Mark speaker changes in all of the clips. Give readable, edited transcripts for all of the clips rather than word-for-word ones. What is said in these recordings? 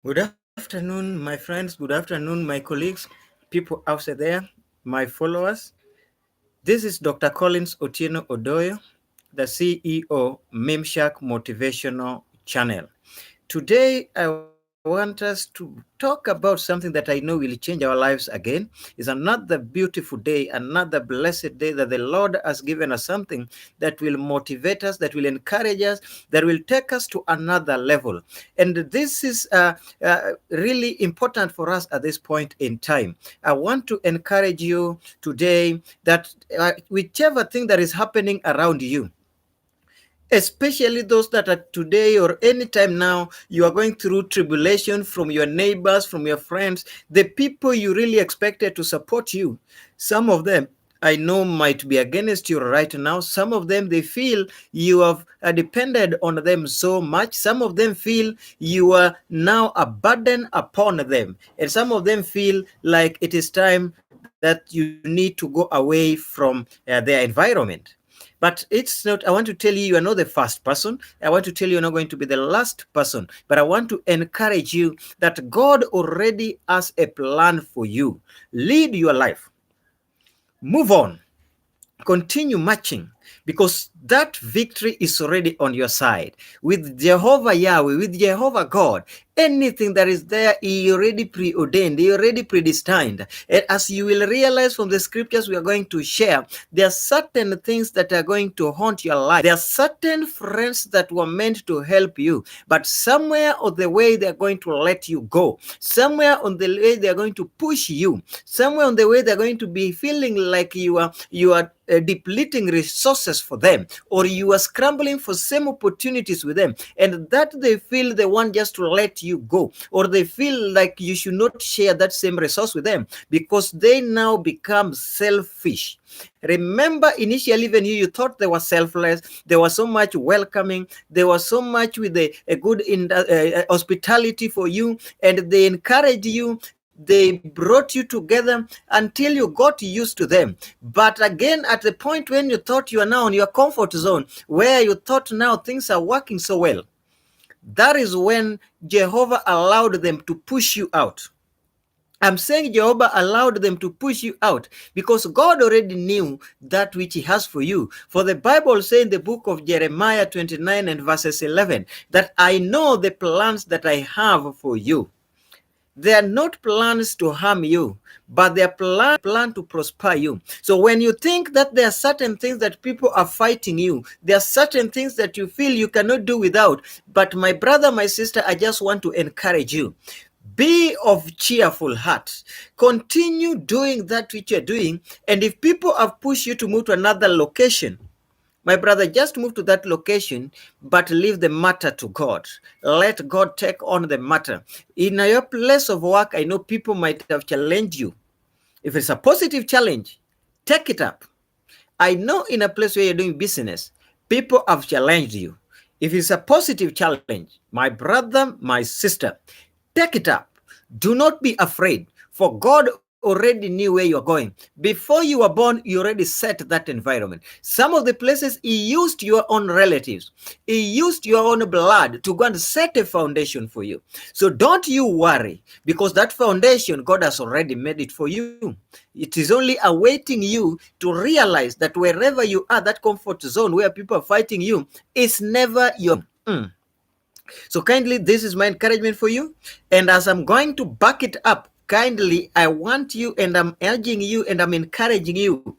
Speaker 1: Good afternoon, my friends. Good afternoon, my colleagues, people out there, my followers. This is Dr. Collins Otieno ODOYO, the CEO, Memshack Motivational Channel. Today, I want us to talk about something that I know will change our lives again. It's another beautiful day, another blessed day that the Lord has given us something that will motivate us, that will encourage us, that will take us to another level. And this is really important for us at this point in time. I want to encourage you today that whichever thing that is happening around you, especially those that are today or anytime now, you are going through tribulation from your neighbors, from your friends, the people you really expected to support you. Some of them I know might be against you right now. Some of them, they feel you have depended on them so much. Some of them feel you are now a burden upon them. And some of them feel like it is time that you need to go away from their environment. But it's not, I want to tell you, you are not the first person. I want to tell you, you're not going to be the last person. But I want to encourage you that God already has a plan for you. Lead your life. Move on. Continue marching, because that victory is already on your side. With Jehovah Yahweh, with Jehovah God, anything that is there, He already preordained, He already predestined. And as you will realize from the scriptures we are going to share, there are certain things that are going to haunt your life. There are certain friends that were meant to help you, but somewhere on the way they are going to let you go. Somewhere on the way they are going to push you. Somewhere on the way they are going to be feeling like you are depleting resources for them, or you are scrambling for same opportunities with them, and that they feel they want just to let you go, or they feel like you should not share that same resource with them because they now become selfish. Remember, initially, when you thought they were selfless, they were so much welcoming, they were so much with a good hospitality for you, and they encouraged you, they brought you together until you got used to them. But again, at the point when you thought you are now in your comfort zone, where you thought now things are working so well, that is when Jehovah allowed them to push you out. I'm saying Jehovah allowed them to push you out because God already knew that which He has for you. For the Bible says in the book of Jeremiah 29 and verses 11, that I know the plans that I have for you. They are not plans to harm you, but they are plan to prosper you. So when you think that there are certain things that people are fighting you, there are certain things that you feel you cannot do without, but my brother, my sister, I just want to encourage you. Be of cheerful heart. Continue doing that which you're doing. And if people have pushed you to move to another location, my brother, just move to that location, but leave the matter to God. Let God take on the matter. In your place of work, I know people might have challenged you. If it's a positive challenge, take it up. I know in a place where you're doing business, people have challenged you. If it's a positive challenge, my brother, my sister, take it up. Do not be afraid, for God already knew where you're going. Before you were born, you already set that environment. Some of the places He used your own relatives, He used your own blood to go and set a foundation for you. So don't you worry, because that foundation, God has already made it for you. It is only awaiting you to realize that wherever you are, that comfort zone where people are fighting you, is never your So kindly, this is my encouragement for you. And as I'm going to back it up, kindly, I want you, and I'm urging you, and I'm encouraging you,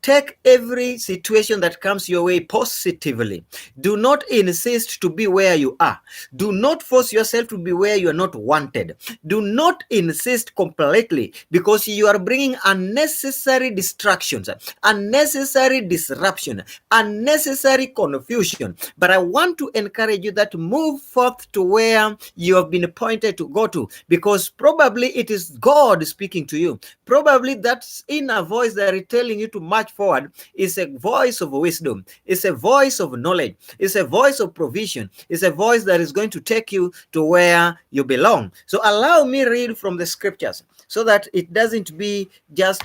Speaker 1: take every situation that comes your way positively. Do not insist to be where you are. Do not force yourself to be where you are not wanted. Do not insist completely, because you are bringing unnecessary distractions, unnecessary disruption, unnecessary confusion. But I want to encourage you that move forth to where you have been appointed to go to, because probably it is God speaking to you. Probably that inner voice that is telling you to march forward is a voice of wisdom. It's a voice of knowledge. It's a voice of provision. It's a voice that is going to take you to where you belong. So allow me read from the scriptures, so that it doesn't be just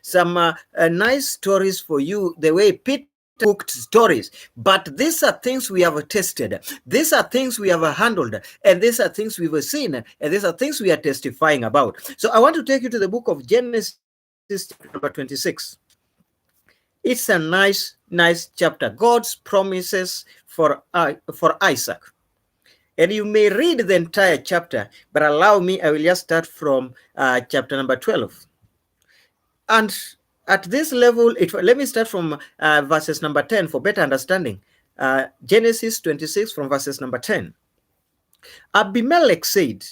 Speaker 1: some nice stories for you, the way Peter cooked stories, but these are things we have tested. These are things we have handled, and these are things we've seen, and these are things we are testifying about. So I want to take you to the book of Genesis, chapter number 26. It's a nice chapter. God's promises for Isaac. And you may read the entire chapter, but allow me, I will just start from chapter number 12. And at this level, let me start from verses number 10 for better understanding. Genesis 26 from verses number 10. Abimelech said,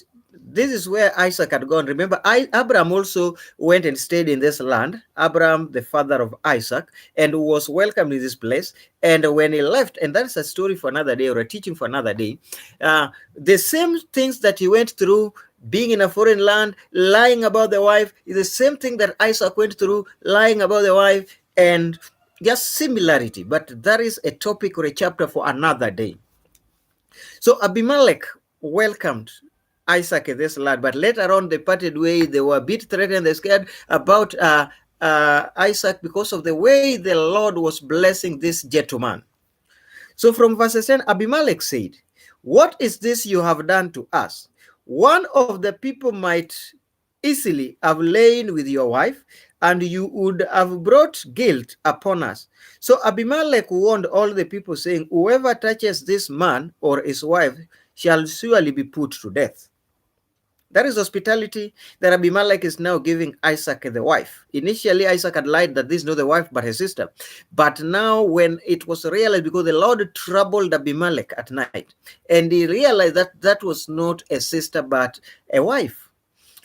Speaker 1: this is where Isaac had gone. Remember, Abraham also went and stayed in this land. Abraham, the father of Isaac, and was welcomed in this place. And when he left, and that's a story for another day or a teaching for another day, the same things that he went through being in a foreign land, lying about the wife, is the same thing that Isaac went through, lying about the wife, and just similarity. But that is a topic or a chapter for another day. So Abimelech welcomed Isaac in this land, but later on they parted ways. They were a bit threatened, they scared about Isaac because of the way the Lord was blessing this gentleman. So from verse 10, Abimelech said, what is this you have done to us? One of the people might easily have lain with your wife, and you would have brought guilt upon us. So Abimelech warned all the people, saying, whoever touches this man or his wife shall surely be put to death. That is hospitality that Abimelech is now giving Isaac the wife. Initially, Isaac had lied that this is not the wife but his sister. But now when it was realized, because the Lord troubled Abimelech at night, and he realized that that was not a sister but a wife.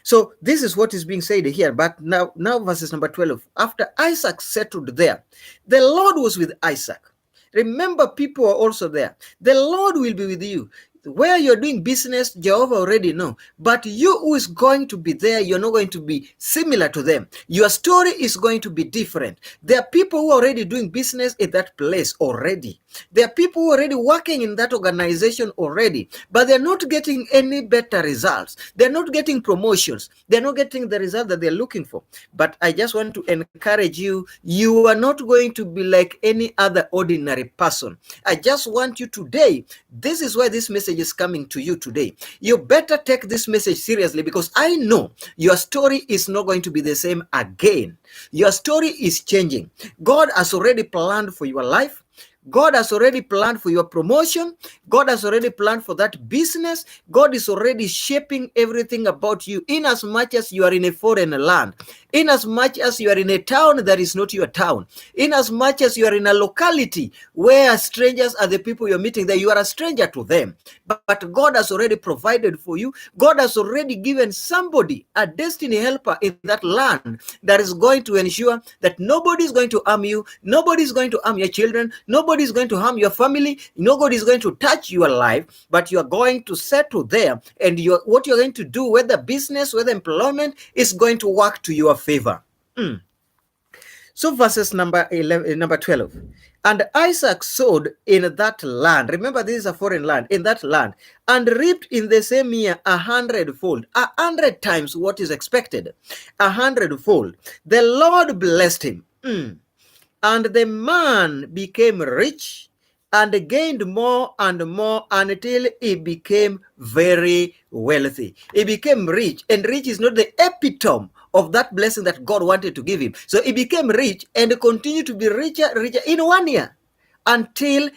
Speaker 1: So this is what is being said here. But now verses number 12. After Isaac settled there, the Lord was with Isaac. Remember, people are also there. The Lord will be with you. Where you're doing business, Jehovah already know. But you who is going to be there, you're not going to be similar to them. Your story is going to be different. There are people who are already doing business in that place already. There are people who are already working in that organization already, but they're not getting any better results. They're not getting promotions. They're not getting the result that they're looking for. But I just want to encourage you, you are not going to be like any other ordinary person. I just want you today, this is why this message is coming to you today. You better take this message seriously, because I know your story is not going to be the same again. Your story is changing. God has already planned for your life. God has already planned for your promotion. God has already planned for that business. God is already shaping everything about you, in as much as you are in a foreign land, in as much as you are in a town that is not your town, in as much as you are in a locality where strangers are the people you're meeting there. You are a stranger to them, but God has already provided for you. God has already given somebody, a destiny helper in that land, that is going to ensure that nobody is going to harm you, nobody is going to harm your children, nobody is going to harm your family, nobody is going to touch your life, but you are going to settle there, and what you're going to do, whether business, whether employment, is going to work to your favor. So verses number 12. And Isaac sowed in that land. Remember, this is a foreign land. In that land. And reaped in the same year 100-fold. 100 times what is expected. 100-fold. The Lord blessed him. And the man became rich and gained more and more until he became very wealthy. He became rich, and rich is not the epitome of that blessing that God wanted to give him. So he became rich and continued to be richer in 1 year until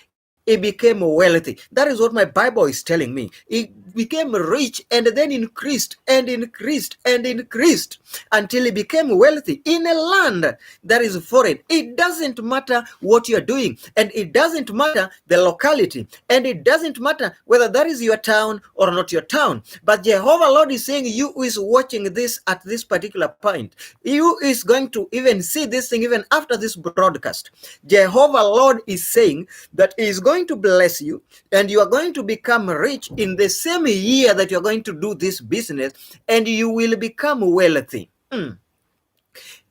Speaker 1: he became wealthy. That is what my Bible is telling me. He became rich and then increased and increased and increased until he became wealthy in a land that is foreign. It doesn't matter what you're doing, and it doesn't matter the locality, and it doesn't matter whether that is your town or not your town. But Jehovah Lord is saying, you who is watching this at this particular point, you is going to even see this thing even after this broadcast. Jehovah Lord is saying that he is going to bless you, and you are going to become rich in the same year that you're going to do this business, and you will become wealthy.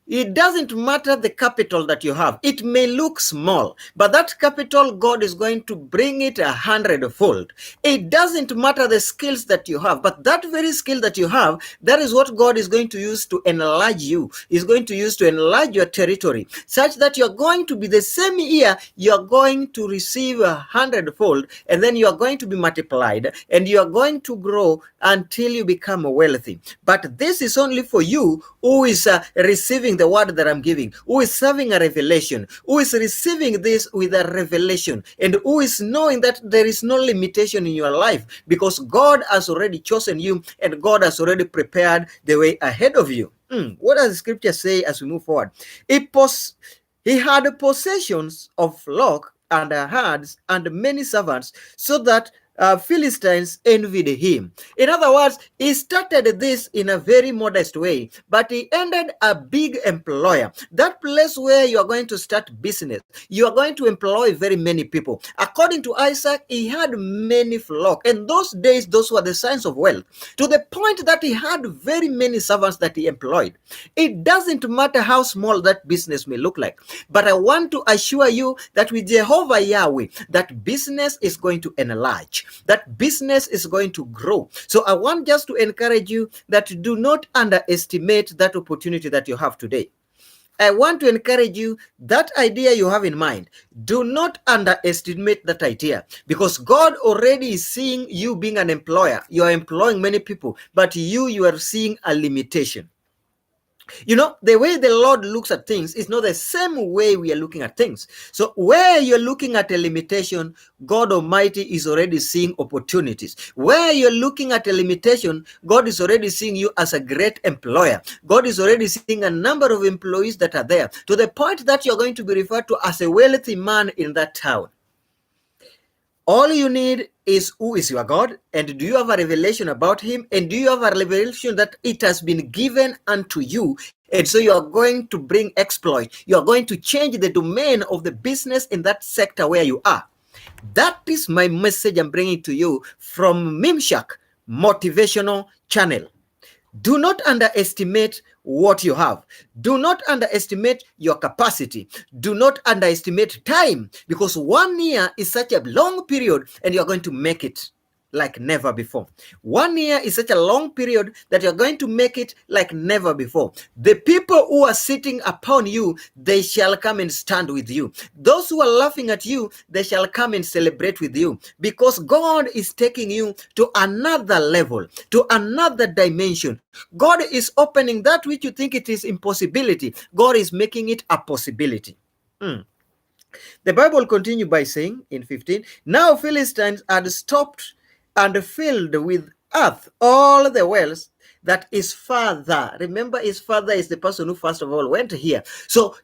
Speaker 1: It doesn't matter the capital that you have. It may look small, but that capital, God is going to bring it 100-fold. It doesn't matter the skills that you have, but that very skill that you have, that is what God is going to use to enlarge you. He's going to use to enlarge your territory, such that you're going to be the same year, you're going to receive 100-fold, and then you're going to be multiplied, and you're going to grow until you become wealthy. But this is only for you who is receiving the word that I'm giving, who is serving a revelation, who is receiving this with a revelation, and who is knowing that there is no limitation in your life, because God has already chosen you and God has already prepared the way ahead of you. What does the scripture say as we move forward? He had possessions of flock and herds and many servants, so that Philistines envied him. In other words, he started this in a very modest way, but he ended a big employer. That place where you are going to start business, you are going to employ very many people. According to Isaac, he had many flock, and those days, those were the signs of wealth, to the point that he had very many servants that he employed. It doesn't matter how small that business may look like, but I want to assure you that with Jehovah Yahweh, that business is going to enlarge. That business is going to grow. So I want just to encourage you that do not underestimate that opportunity that you have today. I want to encourage you, that idea you have in mind, do not underestimate that idea, because God already is seeing you being an employer. You are employing many people, but you are seeing a limitation. You know, the way the Lord looks at things is not the same way we are looking at things. So where you're looking at a limitation, God Almighty is already seeing opportunities. Where you're looking at a limitation, God is already seeing you as a great employer. God is already seeing a number of employees that are there, to the point that you're going to be referred to as a wealthy man in that town. All you need is, who is your God, and do you have a revelation about him, and do you have a revelation that it has been given unto you, and so you are going to bring exploit. You are going to change the domain of the business in that sector where you are. That is my message I'm bringing to you from Mimshak Motivational Channel. Do not underestimate what you have. Do not underestimate your capacity. Do not underestimate time, because 1 year is such a long period, and you're going to make it like never before. 1 year is such a long period that you're going to make it like never before. The people who are sitting upon you, they shall come and stand with you. Those who are laughing at you, they shall come and celebrate with you, because God is taking you to another level, to another dimension. God is opening that which you think it is impossibility. God is making it a possibility. The Bible continues by saying in 15, now Philistines had stopped and filled with earth all the wells that his father. Remember, his father is the person who first of all went here. So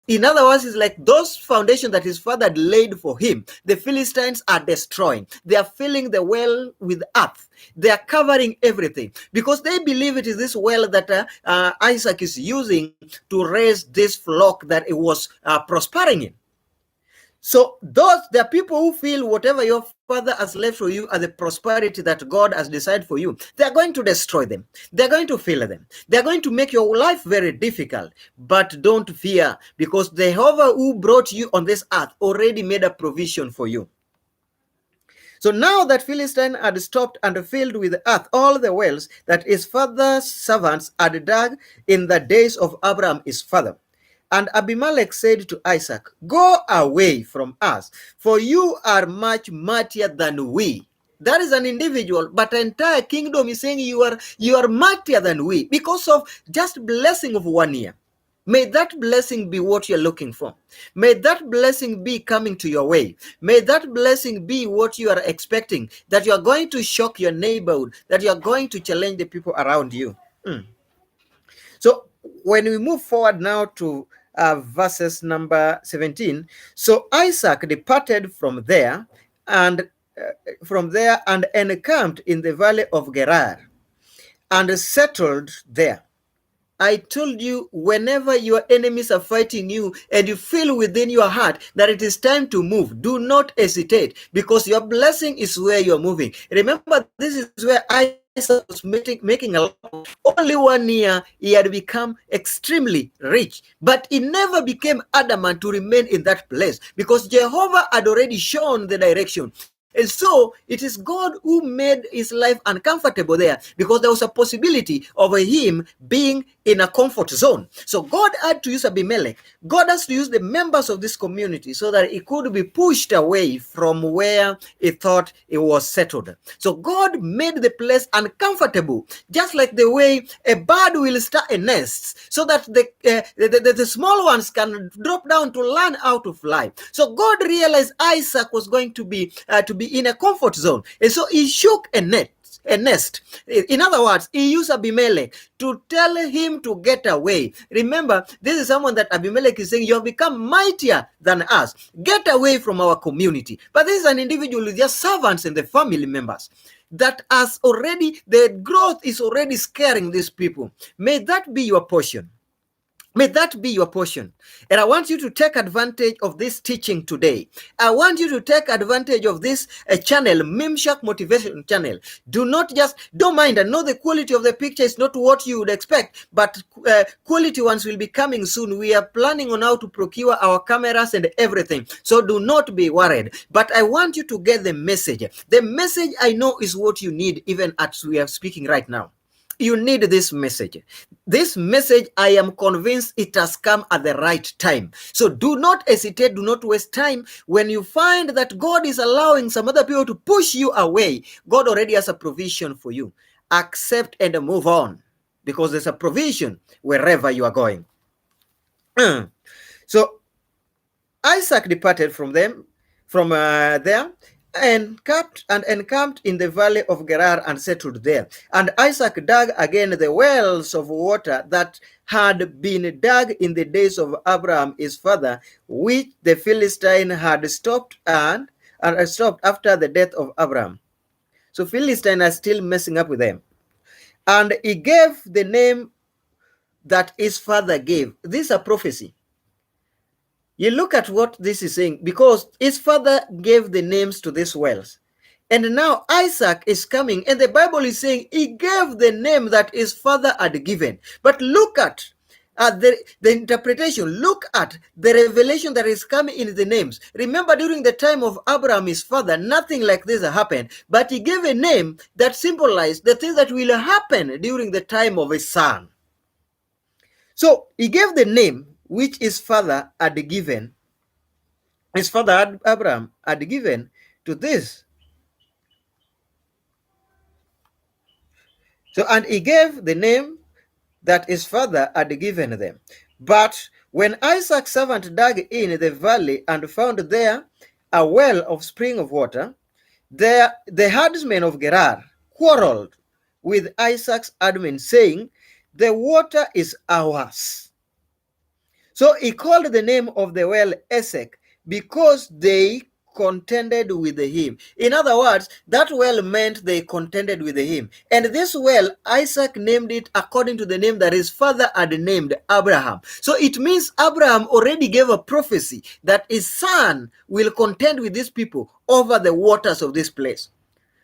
Speaker 1: in other words, it's like those foundations that his father had laid for him, the Philistines are destroying. They are filling the well with earth. They are covering everything, because they believe it is this well that Isaac is using to raise this flock that it was prospering in. So there are people who feel whatever your father has left for you as the prosperity that God has decided for you, they are going to destroy them. They're going to fill them. They're going to make your life very difficult. But don't fear, because Jehovah who brought you on this earth already made a provision for you. So now that Philistine had stopped and filled with earth all the wells that his father's servants had dug in the days of Abraham his father. And Abimelech said to Isaac, go away from us, for you are much mightier than we. That is an individual, but an entire kingdom is saying you are mightier than we, because of just blessing of 1 year. May that blessing be what you're looking for. May that blessing be coming to your way. May that blessing be what you are expecting, that you are going to shock your neighborhood, that you are going to challenge the people around you. So when we move forward now to verses number 17, so Isaac departed from there and encamped in the valley of Gerar and settled there. I told you, whenever your enemies are fighting you and you feel within your heart that it is time to move, do not hesitate, because your blessing is where you're moving. Remember, this is where Isaac Isaac was making a lot of, only 1 year he had become extremely rich, but he never became adamant to remain in that place because Jehovah had already shown the direction. And so it is God who made his life uncomfortable there because there was a possibility of him being in a comfort zone. So God had to use Abimelech. God has to use the members of this community so that he could be pushed away from where he thought it was settled. So God made the place uncomfortable, just like the way a bird will start a nest so that the small ones can drop down to learn how to fly. So God realized Isaac was going to be in a comfort zone, and so he shook a nest. In other words, he used Abimelech to tell him to get away. Remember, this is someone that Abimelech is saying, you have become mightier than us. Get away from our community. But this is an individual with just servants and the family members that has already, the growth is already scaring these people. May that be your portion. May that be your portion. And I want you to take advantage of this teaching today. I want you to take advantage of this channel, Shock Motivation channel. Don't mind. I know the quality of the picture is not what you would expect, but quality ones will be coming soon. We are planning on how to procure our cameras and everything. So do not be worried. But I want you to get the message. The message I know is what you need even as we are speaking right now. You need this message. This message, I am convinced it has come at the right time. So do not hesitate, do not waste time. When you find that God is allowing some other people to push you away, God already has a provision for you. Accept and move on, because there's a provision wherever you are going. So Isaac departed from there, and encamped in the valley of Gerar and settled there. And Isaac dug again the wells of water that had been dug in the days of Abraham his father, which the Philistine had stopped and stopped after the death of Abraham. So Philistine are still messing up with them. And he gave the name that his father gave. This is a prophecy. You look at what this is saying, because his father gave the names to these wells. And now Isaac is coming, and the Bible is saying he gave the name that his father had given. But look at the interpretation. Look at the revelation that is coming in the names. Remember, during the time of Abraham, his father, nothing like this happened. But he gave a name that symbolized the things that will happen during the time of his son. So he gave the name which his father had given, his father Abraham had given to this. So, and he gave the name that his father had given them. But when Isaac's servant dug in the valley and found there a well of spring of water, the herdsmen of Gerar quarreled with Isaac's herdmen, saying, the water is ours. So he called the name of the well Esek, because they contended with him. In other words, that well meant they contended with him. And this well, Isaac named it according to the name that his father had named Abraham. So it means Abraham already gave a prophecy that his son will contend with these people over the waters of this place.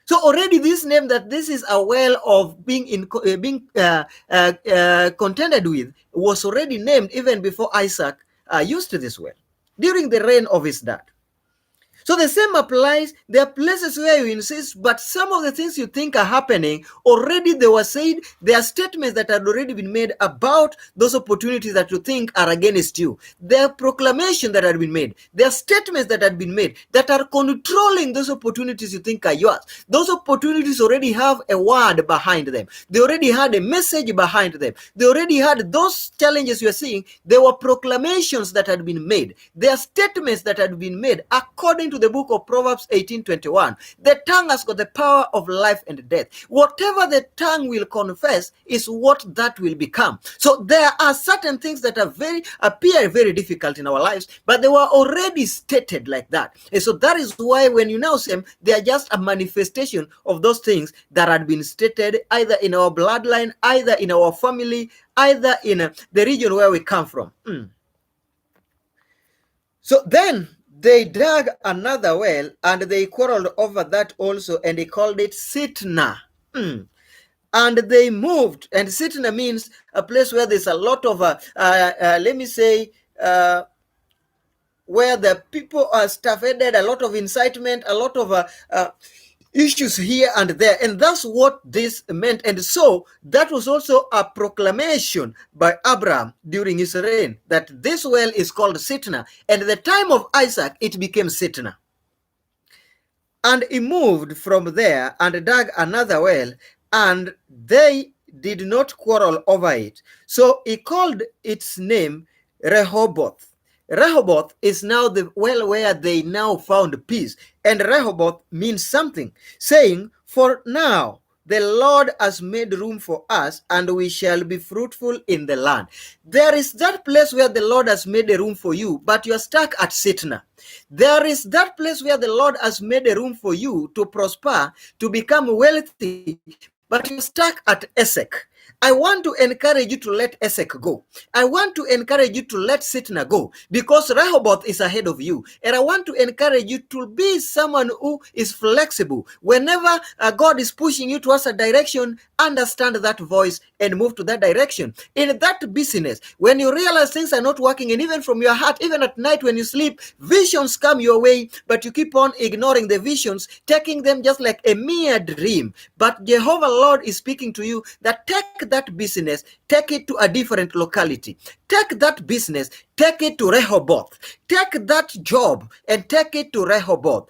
Speaker 1: So already this name, that this is a well of being contended with, was already named even before Isaac used this well, during the reign of his dad. So the same applies. There are places where you insist, but some of the things you think are happening, already they were said. There are statements that had already been made about those opportunities that you think are against you. There are proclamations that had been made. There are statements that had been made that are controlling those opportunities you think are yours. Those opportunities already have a word behind them. They already had a message behind them. They already had those challenges you are seeing. There were proclamations that had been made. There are statements that had been made according to the book of Proverbs 18:21. The tongue has got the power of life and death. Whatever the tongue will confess is what that will become. So there are certain things that appear very difficult in our lives, but they were already stated like that. And so that is why when you now see them, they are just a manifestation of those things that had been stated either in our bloodline, either in our family, either in the region where we come from. So then they dug another well, and they quarreled over that also, and they called it Sitna. And they moved. And Sitna means a place where there's a lot of, let me say, where the people are staffeded, a lot of incitement, a lot of issues here and there. And that's what this meant. And so that was also a proclamation by Abraham during his reign, that this well is called Sitna. And at the time of Isaac, it became Sitna. And he moved from there and dug another well, and they did not quarrel over it. So he called its name Rehoboth. Rehoboth is now the well where they now found peace. And Rehoboth means something, saying, "For now the Lord has made room for us, and we shall be fruitful in the land." There is that place where the Lord has made a room for you, but you are stuck at Sitna. There is that place where the Lord has made a room for you to prosper, to become wealthy, but you're stuck at Esek. I want to encourage you to let Esek go. I want to encourage you to let Sitna go, because Rehoboth is ahead of you. And I want to encourage you to be someone who is flexible. Whenever God is pushing you towards a direction, understand that voice and move to that direction. In that business, when you realize things are not working, and even from your heart, even at night when you sleep, visions come your way, but you keep on ignoring the visions, taking them just like a mere dream. But Jehovah Lord is speaking to you that take that business, take it to a different locality. Take that business, take it to Rehoboth. Take that job and take it to Rehoboth.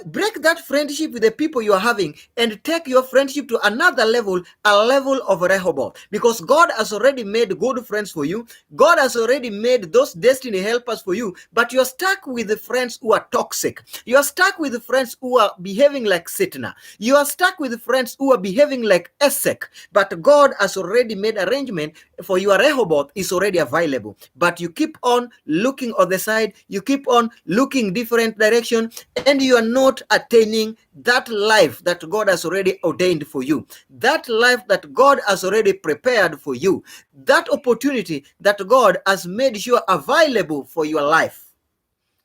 Speaker 1: Break that friendship with the people you are having and take your friendship to another level, a level of Rehoboth. Because God has already made good friends for you. God has already made those destiny helpers for you. But you are stuck with the friends who are toxic. You are stuck with the friends who are behaving like Sitna. You are stuck with the friends who are behaving like Esek. But God has already made arrangement for your Rehoboth is already available. But you keep on looking on the side. You keep on looking different direction, and you are not attaining that life that God has already ordained for you, that life that God has already prepared for you, that opportunity that God has made sure available for your life.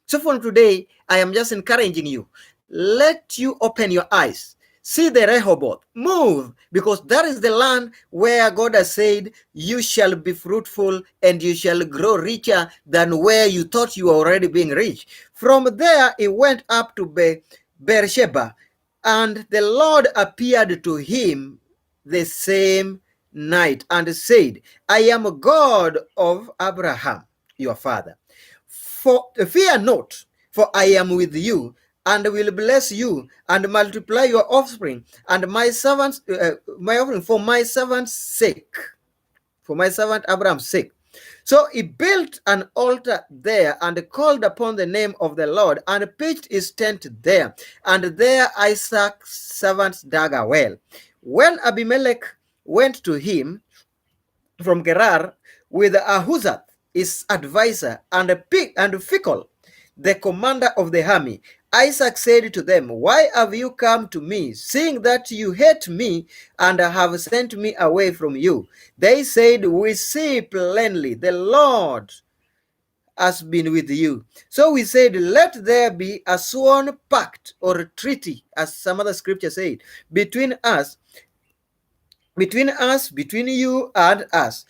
Speaker 1: So from today, I am just encouraging you, let you open your eyes. See the Rehoboth, move, because that is the land where God has said, you shall be fruitful and you shall grow richer than where you thought you were already being rich. From there, he went up to Beersheba, and the Lord appeared to him the same night and said, I am God of Abraham, your father. Fear not, for I am with you, and will bless you, and multiply your offspring, and my servants, my offering for my servant's sake, for my servant Abraham's sake. So he built an altar there and called upon the name of the Lord and pitched his tent there. And there Isaac's servants dug a well. When Abimelech went to him from Gerar with Ahuzath, his advisor, and Phicol, the commander of the army, Isaac said to them, Why have you come to me, seeing that you hate me and have sent me away from you? They said, We see plainly the Lord has been with you. So we said, Let there be a sworn pact or treaty, as some other scripture said, between you and us,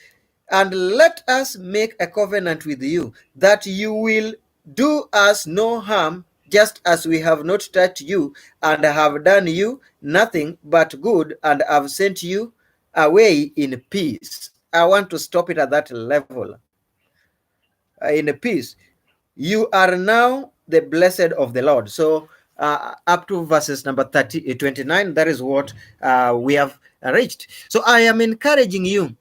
Speaker 1: and let us make a covenant with you, that you will do us no harm, just as we have not touched you, and have done you nothing but good, and have sent you away in peace. I want to stop it at that level. In peace. You are now the blessed of the Lord. So up to verses number 29, that is what we have reached. So I am encouraging you.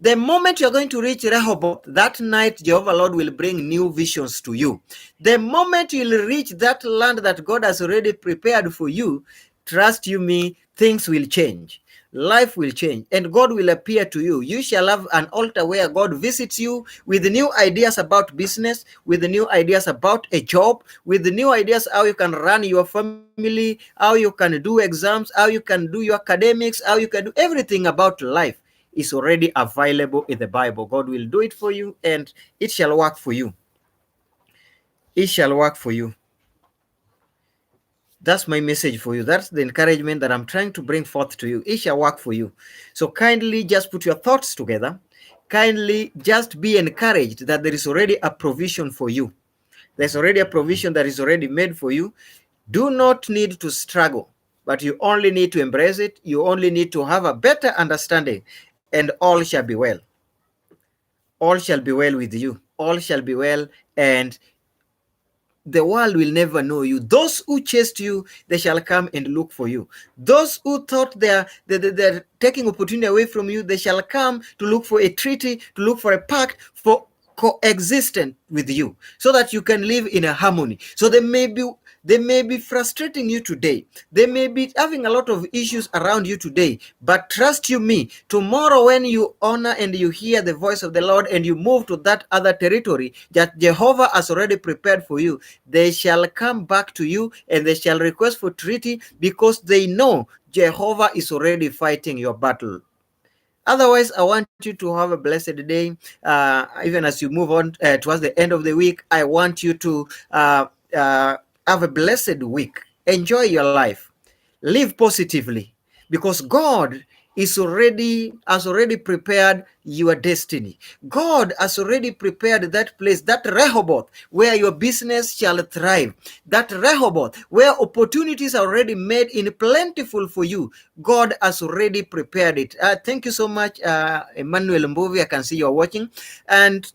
Speaker 1: The moment you're going to reach Rehoboth, that night Jehovah Lord will bring new visions to you. The moment you'll reach that land that God has already prepared for you, trust you me, things will change. Life will change and God will appear to you. You shall have an altar where God visits you with new ideas about business, with new ideas about a job, with new ideas how you can run your family, how you can do exams, how you can do your academics, how you can do everything about life is already available in the Bible. God will do it for you and it shall work for you. It shall work for you. That's my message for you. That's the encouragement that I'm trying to bring forth to you. It shall work for you. So kindly just put your thoughts together. Kindly just be encouraged that there is already a provision for you. There's already a provision that is already made for you. Do not need to struggle, but you only need to embrace it. You only need to have a better understanding, and all shall be well. All shall be well with you. All shall be well, and the world will never know you. Those who chased you, they shall come and look for you. Those who thought they're taking opportunity away from you, they shall come to look for a treaty, to look for a pact, for coexistent with you, so that you can live in a harmony. So they may be frustrating you today. They may be having a lot of issues around you today. But trust you me, tomorrow when you honor and you hear the voice of the Lord and you move to that other territory that Jehovah has already prepared for you, they shall come back to you and they shall request for treaty, because they know Jehovah is already fighting your battle. Otherwise, I want you to have a blessed day. Even as you move on towards the end of the week, I want you to have a blessed week. Enjoy your life. Live positively, because God has already prepared your destiny. God has already prepared that place, that Rehoboth, where your business shall thrive. That Rehoboth, where opportunities are already made in plentiful for you. God has already prepared it. Thank you so much, Emmanuel Mbovi. I can see you're watching. And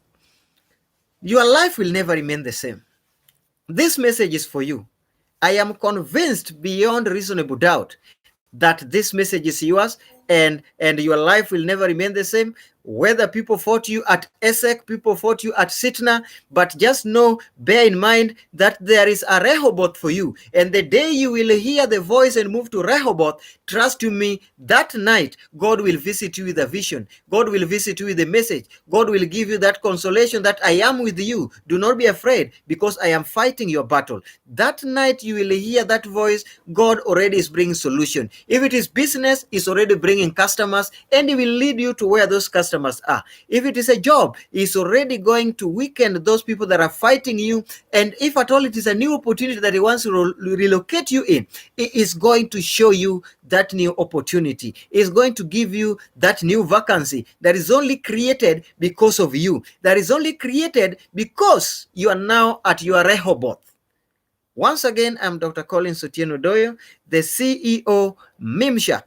Speaker 1: your life will never remain the same. This message is for you. I am convinced beyond reasonable doubt that this message is yours, and your life will never remain the same. Whether people fought you at Esek, people fought you at Sitna, but just know, bear in mind that there is a Rehoboth for you. And the day you will hear the voice and move to Rehoboth, trust you me, that night God will visit you with a vision. God will visit you with a message. God will give you that consolation that I am with you. Do not be afraid, because I am fighting your battle. That night you will hear that voice. God already is bringing solution. If it is business, He's already bringing customers, and He will lead you to where those customers are. If it is a job, He's already going to weaken those people that are fighting you. And if at all it is a new opportunity that He wants to relocate you in, He is going to show you that new opportunity. He is going to give you that new vacancy that is only created because of you. That is only created because you are now at your Rehoboth. Once again, I'm Dr. Collins ODOYO, the CEO, Mimshak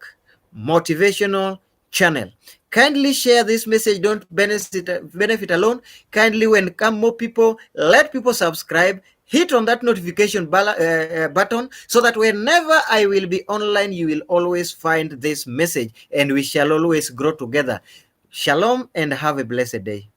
Speaker 1: Motivational Channel. Kindly share this message. Don't benefit alone. Kindly, when come more people, let people subscribe. Hit on that notification button, so that whenever I will be online, you will always find this message, and we shall always grow together. Shalom, and have a blessed day.